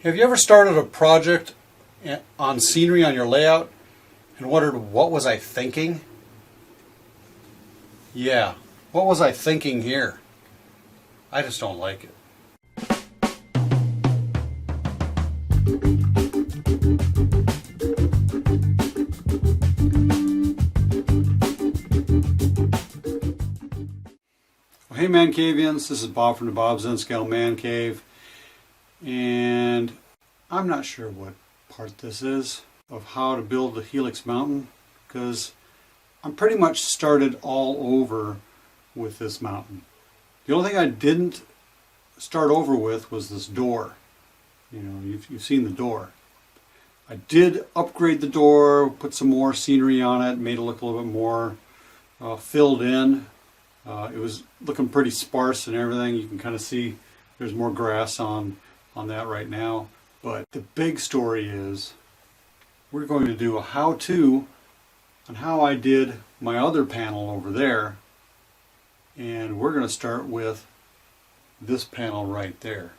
Have you ever started a project on scenery on your layout and wondered, what was I thinking? Yeah, what was I thinking here? I just don't like it. Well, hey ManCavians, this is Bob from DaBob's N-Scale ManCave, and I'm not sure what part this is of how to build the Helix Mountain, because I'm pretty much started all over with this mountain. The only thing I didn't start over with was this door. You know, you've seen the door. I did upgrade the door, put some more scenery on it, made it look a little bit more filled in. It was looking pretty sparse and everything. You can kind of see there's more grass on that right now. But the big story is we're going to do a how-to on how I did my other panel over there. And we're going to start with this panel right there.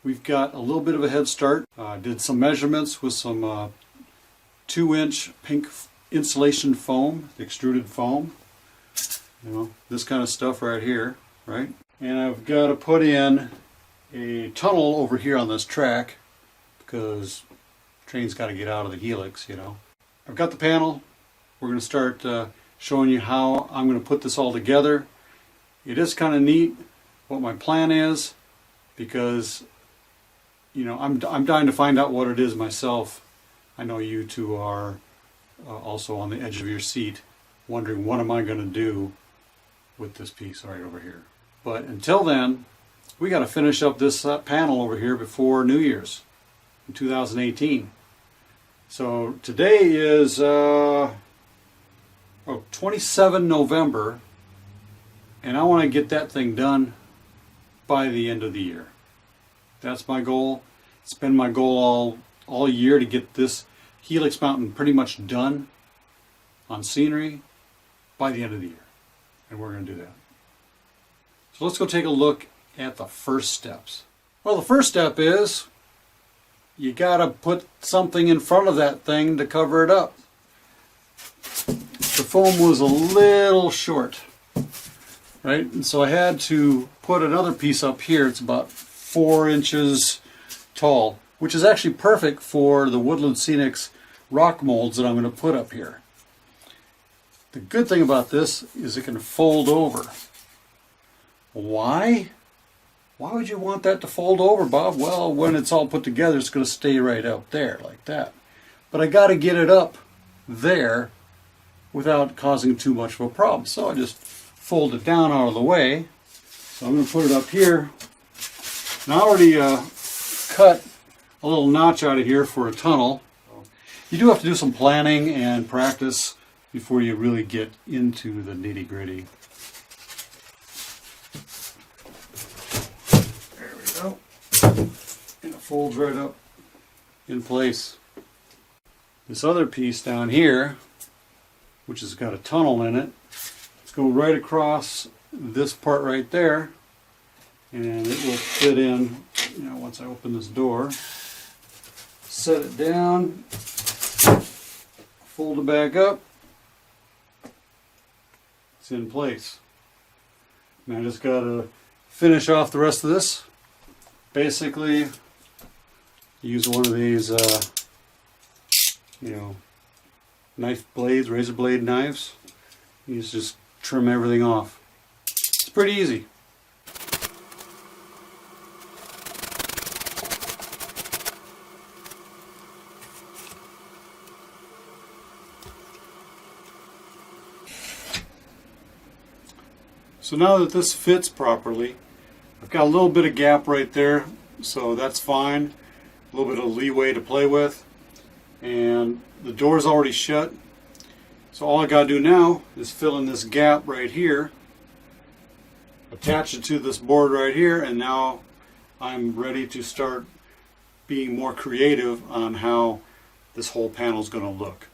We've got a little bit of a head start. Did some measurements with some 2-inch pink insulation foam, extruded foam. You know, this kind of stuff right here, right? And I've got to put in a tunnel over here on this track because the train's got to get out of the Helix, you know. I've got the panel. We're going to start showing you how I'm going to put this all together. It is kind of neat what my plan is because, you know, I'm dying to find out what it is myself. I know you two are also on the edge of your seat wondering what am I going to do with this piece right over here. But until then, we got to finish up this panel over here before New Year's in 2018. So today is 27 November, and I want to get that thing done by the end of the year. That's my goal. It's been my goal all year to get this Helix Mountain pretty much done on scenery by the end of the year. And we're going to do that. So let's go take a look at the first steps. Well, the first step is you got to put something in front of that thing to cover it up. The foam was a little short, right? And so I had to put another piece up here. It's about 4 inches tall, which is actually perfect for the Woodland Scenics rock molds that I'm going to put up here. The good thing about this is it can fold over. Why? Why would you want that to fold over, Bob? Well, when it's all put together, it's going to stay right out there like that. But I got to get it up there without causing too much of a problem. So I just fold it down out of the way. So I'm going to put it up here. And I already cut a little notch out of here for a tunnel. You do have to do some planning and practice before you really get into the nitty-gritty. There we go. And it folds right up in place. This other piece down here, which has got a tunnel in it, let's go right across this part right there, and it will fit in, you know, once I open this door. Set it down, fold it back up. It's in place. Now I just got to finish off the rest of this. Basically, use one of these, you know, knife blades, razor blade knives. You just trim everything off. It's pretty easy. So now that this fits properly, I've got a little bit of gap right there, so that's fine. A little bit of leeway to play with. And the door's already shut. So all I got to do now is fill in this gap right here, attach it to this board right here, and now I'm ready to start being more creative on how this whole panel is going to look.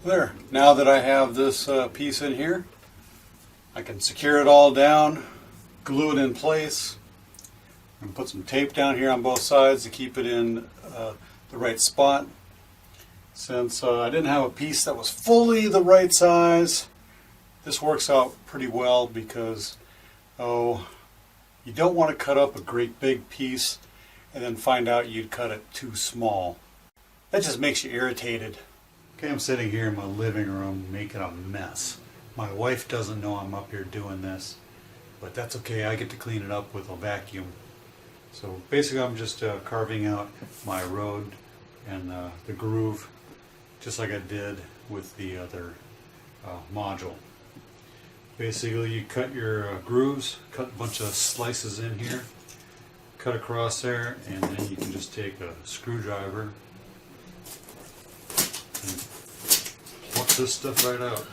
There, now that I have this piece in here, I can secure it all down, glue it in place, and put some tape down here on both sides to keep it in the right spot. Since I didn't have a piece that was fully the right size, this works out pretty well because, you don't want to cut up a great big piece and then find out you'd cut it too small. That just makes you irritated. Okay, I'm sitting here in my living room making a mess. My wife doesn't know I'm up here doing this, but that's okay. I get to clean it up with a vacuum. So basically I'm just carving out my road and the groove, just like I did with the other module. Basically you cut your grooves, cut a bunch of slices in here, cut across there, and then you can just take a screwdriver and pluck this stuff right out.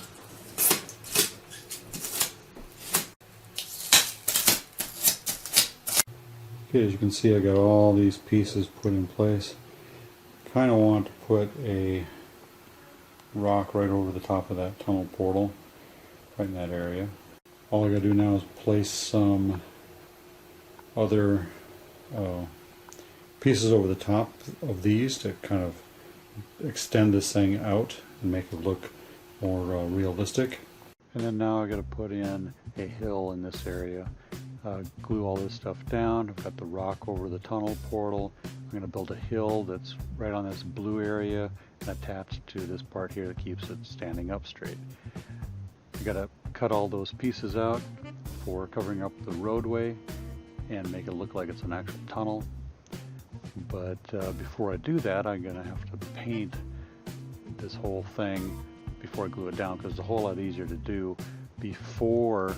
Okay, as you can see, I got all these pieces put in place. Kind of want to put a rock right over the top of that tunnel portal, right in that area. All I gotta do now is place some other pieces over the top of these to kind of extend this thing out and make it look more realistic. And then now I gotta put in a hill in this area. Glue all this stuff down. I've got the rock over the tunnel portal. I'm going to build a hill that's right on this blue area and attached to this part here that keeps it standing up straight. I got to cut all those pieces out for covering up the roadway and make it look like it's an actual tunnel. But before I do that, I'm going to have to paint this whole thing before I glue it down, because it's a whole lot easier to do before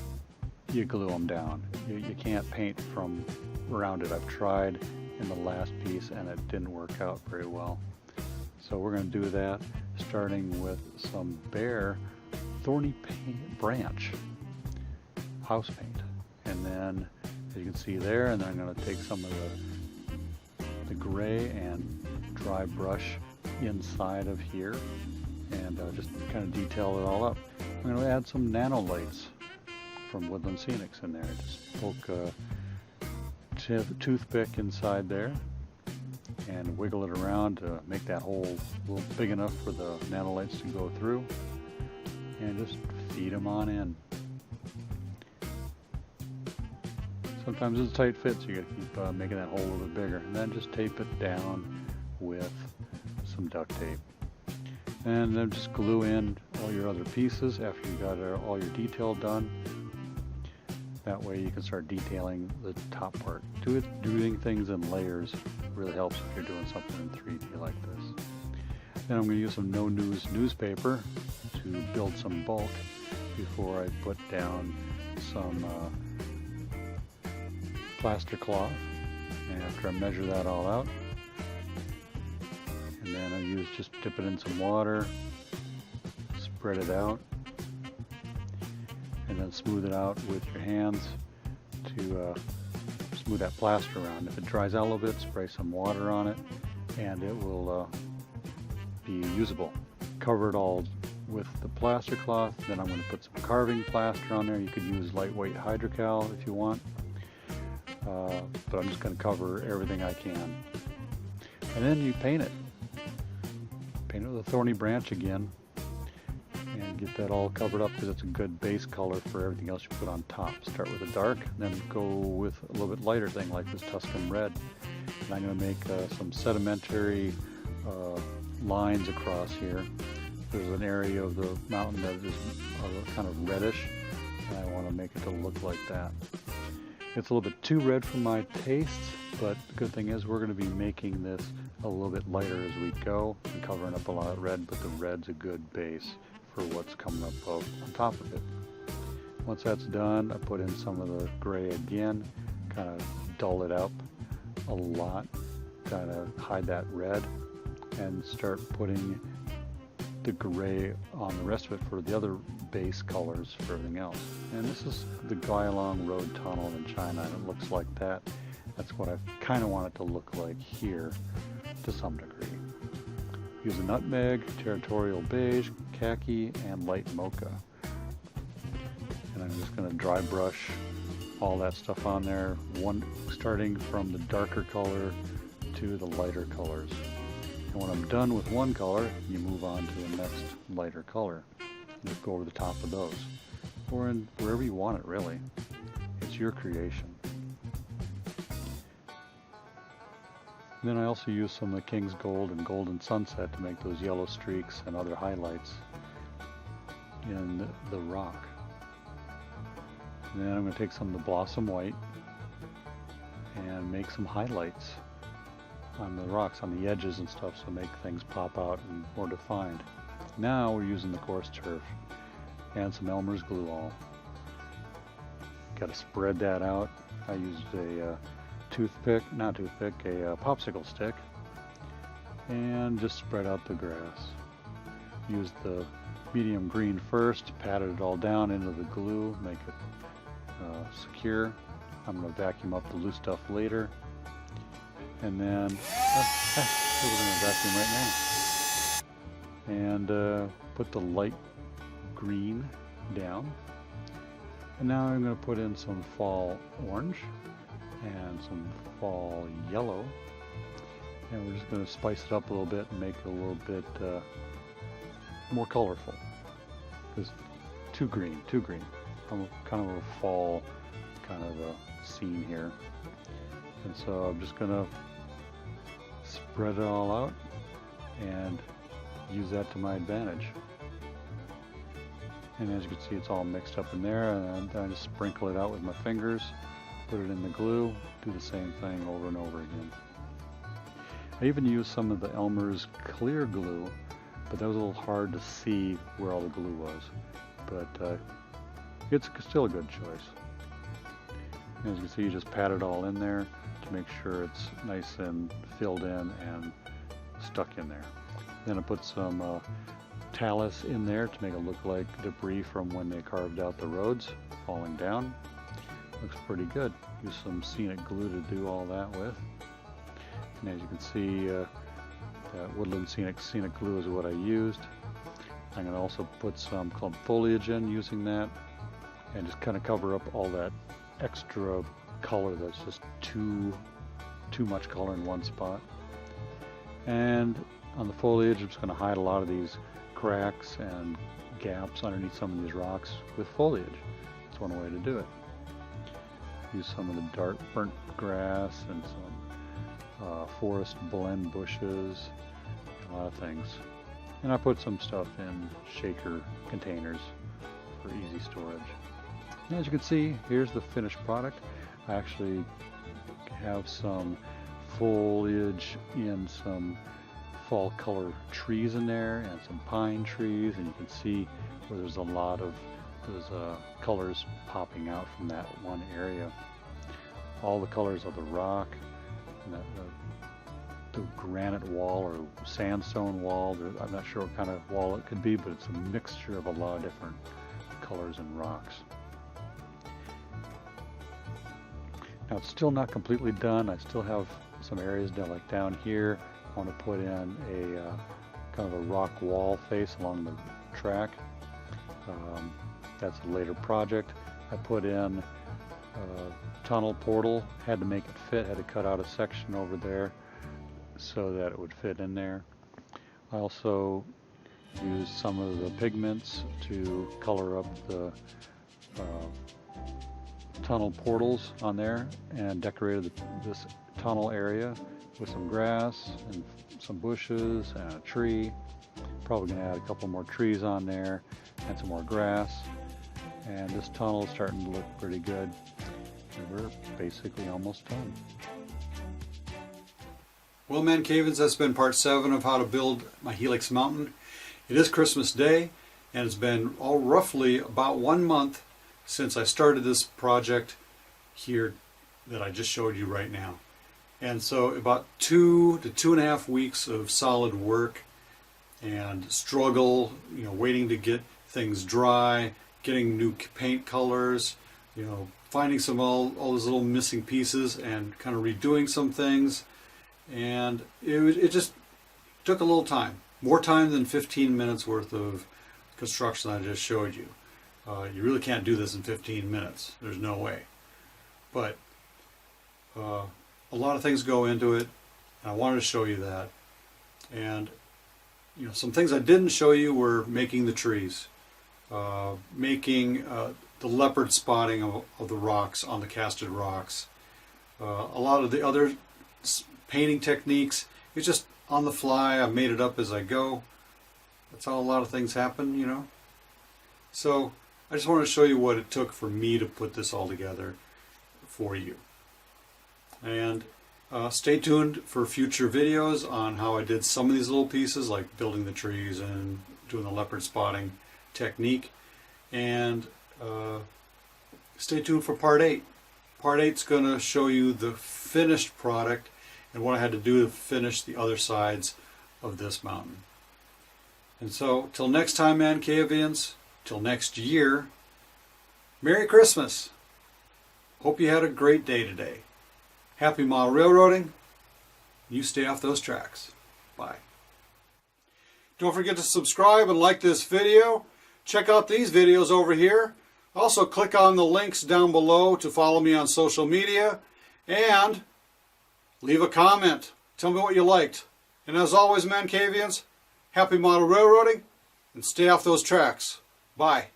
you glue them down. You can't paint from around it. I've tried in the last piece and it didn't work out very well. So we're going to do that starting with some bare thorny branch house paint. And then, as you can see there, and then I'm going to take some of the gray and dry brush inside of here and just kind of detail it all up. I'm going to add some nano lights from Woodland Scenics in there. Just poke a toothpick inside there and wiggle it around to make that hole a little big enough for the nanolights to go through, and just feed them on in. Sometimes it's a tight fit, so you gotta keep making that hole a little bit bigger, and then just tape it down with some duct tape. And then just glue in all your other pieces after you got all your detail done. That way you can start detailing the top part. Doing things in layers really helps if you're doing something in 3D like this. Then I'm going to use some no-news newspaper to build some bulk before I put down some plaster cloth. And after I measure that all out, and then I just dip it in some water, spread it out, and then smooth it out with your hands to smooth that plaster around. If it dries out a little bit, spray some water on it and it will be usable. Cover it all with the plaster cloth. Then I'm going to put some carving plaster on there. You could use lightweight hydrocal if you want, but I'm just going to cover everything I can. And then you paint it. Paint it with a thorny branch again, and get that all covered up because it's a good base color for everything else you put on top. Start with a dark, then go with a little bit lighter thing like this Tuscan red. And I'm going to make some sedimentary lines across here. There's an area of the mountain that is kind of reddish, and I want to make it to look like that. It's a little bit too red for my tastes, but the good thing is we're going to be making this a little bit lighter as we go and covering up a lot of red, but the red's a good base for what's coming up on top of it. Once that's done, I put in some of the gray again, kind of dull it up a lot, kind of hide that red, and start putting the gray on the rest of it for the other base colors for everything else. And this is the Guilong Road Tunnel in China, and it looks like that. That's what I kind of want it to look like here to some degree. Use a nutmeg, territorial beige, khaki, and light mocha. And I'm I'm just going to dry brush all that stuff on there, starting from the darker color to the lighter colors. And when I'm done with one color, you move on to the next lighter color. Just go over the top of those, or in wherever you want it, really. It's your creation. And then I also use some of the King's Gold and Golden Sunset to make those yellow streaks and other highlights in the rock. And then I'm going to take some of the Blossom White and make some highlights on the rocks, on the edges and stuff, so make things pop out and more defined. Now we're using the coarse turf and some Elmer's glue all. Got to spread that out. I used a a popsicle stick, and just spread out the grass. Use the medium green first, patted it all down into the glue, make it secure. I'm going to vacuum up the loose stuff later, and then we're going to vacuum right now, and put the light green down. And now I'm going to put in some fall orange and some fall yellow, and we're just going to spice it up a little bit and make it a little bit more colorful, because too green. I'm kind of a fall kind of a scene here, and so I'm just going to spread it all out and use that to my advantage. And as you can see, it's all mixed up in there, and then I just sprinkle it out with my fingers, put it in the glue, do the same thing over and over again. I even used some of the Elmer's clear glue, but that was a little hard to see where all the glue was. But it's still a good choice. And as you can see, you just pat it all in there to make sure it's nice and filled in and stuck in there. Then I put some talus in there to make it look like debris from when they carved out the roads falling down. Looks pretty good. Use some Scenic Glue to do all that with. And as you can see, that Woodland Scenic Glue is what I used. I'm going to also put some clump foliage in using that, and just kind of cover up all that extra color that's just too much color in one spot. And on the foliage, I'm just going to hide a lot of these cracks and gaps underneath some of these rocks with foliage. That's one way to do it. Use some of the dark burnt grass and some forest blend bushes, a lot of things. And I put some stuff in shaker containers for easy storage. And as you can see, here's the finished product. I actually have some foliage in some fall color trees in there and some pine trees, and you can see where there's a lot of those colors popping out from that one area. All the colors of the rock, and the granite wall or sandstone wall. I'm not sure what kind of wall it could be, but it's a mixture of a lot of different colors and rocks. Now it's still not completely done. I still have some areas down, like down here. I want to put in a kind of a rock wall face along the track. That's a later project. I put in a tunnel portal, had to make it fit, had to cut out a section over there so that it would fit in there. I also used some of the pigments to color up the tunnel portals on there, and decorated this tunnel area with some grass and some bushes and a tree. Probably going to add a couple more trees on there and some more grass. And this tunnel is starting to look pretty good, and we're basically almost done. Well, ManCavians, that's been part 7 of how to build my Helix Mountain. It is Christmas Day, and it's been roughly about 1 month since I started this project here that I just showed you right now. And so about 2 to 2.5 weeks of solid work and struggle, waiting to get things dry, getting new paint colors, finding all those little missing pieces and kind of redoing some things. And it just took a little time, more time than 15 minutes worth of construction I just showed you. You really can't do this in 15 minutes. There's no way. But a lot of things go into it, and I wanted to show you that. And you know, some things I didn't show you were making the trees, making the leopard spotting of the rocks on the casted rocks. A lot of the other painting techniques, it's just on the fly. I made it up as I go. That's how a lot of things happen, you know. So I just wanted to show you what it took for me to put this all together for you. And stay tuned for future videos on how I did some of these little pieces, like building the trees and doing the leopard spotting technique. And stay tuned for part 8. Part 8 is going to show you the finished product and what I had to do to finish the other sides of this mountain. And so, till next time, ManCavians, till next year, Merry Christmas! Hope you had a great day today. Happy model railroading. You stay off those tracks. Bye. Don't forget to subscribe and like this video. Check out these videos over here. Also click on the links down below to follow me on social media. And leave a comment. Tell me what you liked. And as always, ManCavians, happy model railroading and stay off those tracks. Bye.